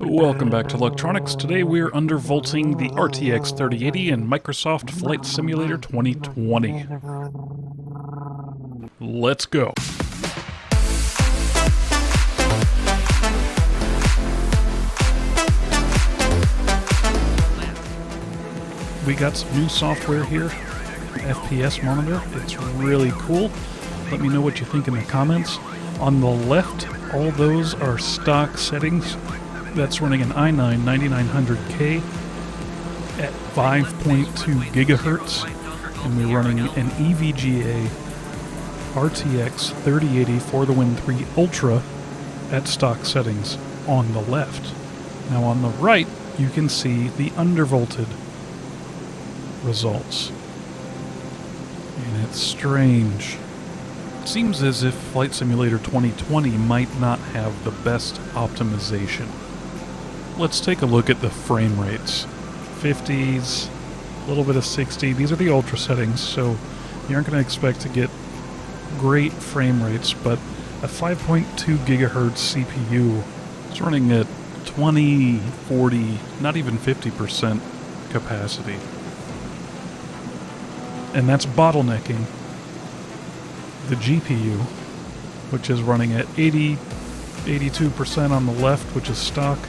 Welcome back to Electronics. Today we're undervolting the RTX 3080 in Microsoft Flight Simulator 2020. Let's go. We got some new software here, FPS monitor. It's really cool. Let me know what you think in the comments. On the left, all those are stock settings. That's running an i9 9900K at 5.2 gigahertz, and we're running an EVGA RTX 3080 for the Win 3 Ultra at stock settings on the left. Now on the right, you can see the undervolted results. And it's strange. It seems as if Flight Simulator 2020 might not have the best optimization. Let's take a look at the frame rates. 50s, a little bit of 60. These are the ultra settings, so you aren't going to expect to get great frame rates, but a 5.2 gigahertz CPU is running at 20, 40, not even 50% capacity. And that's bottlenecking the GPU, which is running at 80, 82% on the left, which is stock,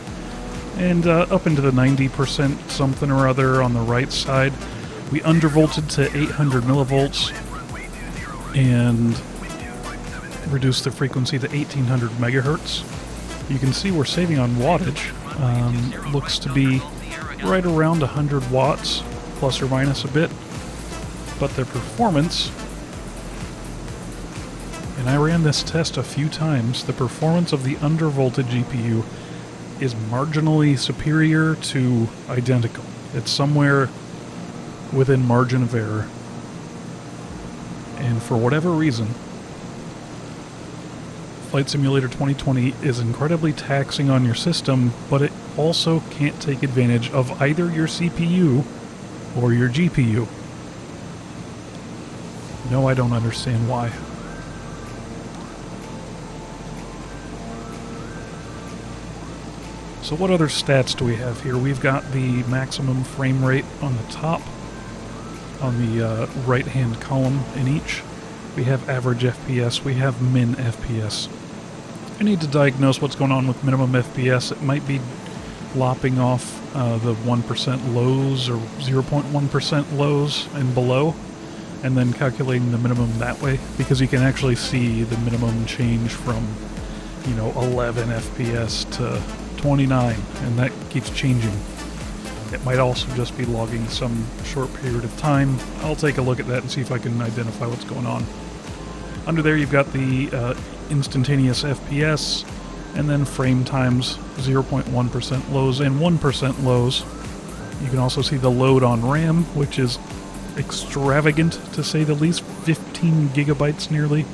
and up into the 90% something or other on the right side. We undervolted to 800 millivolts and reduced the frequency to 1800 megahertz. You can see we're saving on wattage. Looks to be right around 100 watts, plus or minus a bit. But the performance, and I ran this test a few times, the performance of the undervolted GPU is marginally superior to identical. It's somewhere within margin of error. And for whatever reason, Flight Simulator 2020 is incredibly taxing on your system, but it also can't take advantage of either your CPU or your GPU. No, I don't understand why. So what other stats do we have here? We've got the maximum frame rate on the top, on the right-hand column in each. We have average FPS, we have min FPS. I need to diagnose what's going on with minimum FPS. It might be lopping off the 1% lows or 0.1% lows and below, and then calculating the minimum that way, because you can actually see the minimum change from, 11 FPS to 29, and that keeps changing. It might also just be logging some short period of time. I'll take a look at that and see if I can identify what's going on. Under there you've got the instantaneous FPS, and then frame times, 0.1% lows and 1% lows. You can also see the load on RAM, which is extravagant to say the least. 15 gigabytes nearly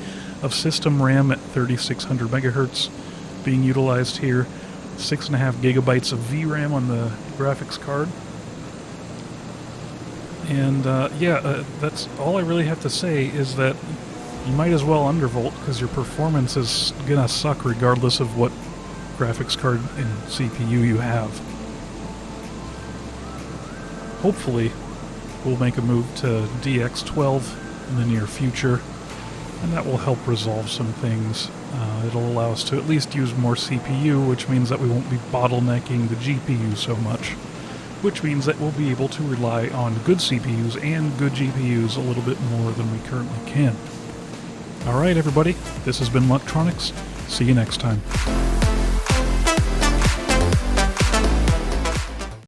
of system RAM at 3600 megahertz being utilized here. 6.5 gigabytes of VRAM on the graphics card. And that's all I really have to say, is that you might as well undervolt, because your performance is gonna suck regardless of what graphics card and CPU you have. Hopefully we'll make a move to DX12 in the near future, and that will help resolve some things. It'll allow us to at least use more CPU, which means that we won't be bottlenecking the GPU so much, which means that we'll be able to rely on good CPUs and good GPUs a little bit more than we currently can. Alright everybody, this has been Electronics. See you next time.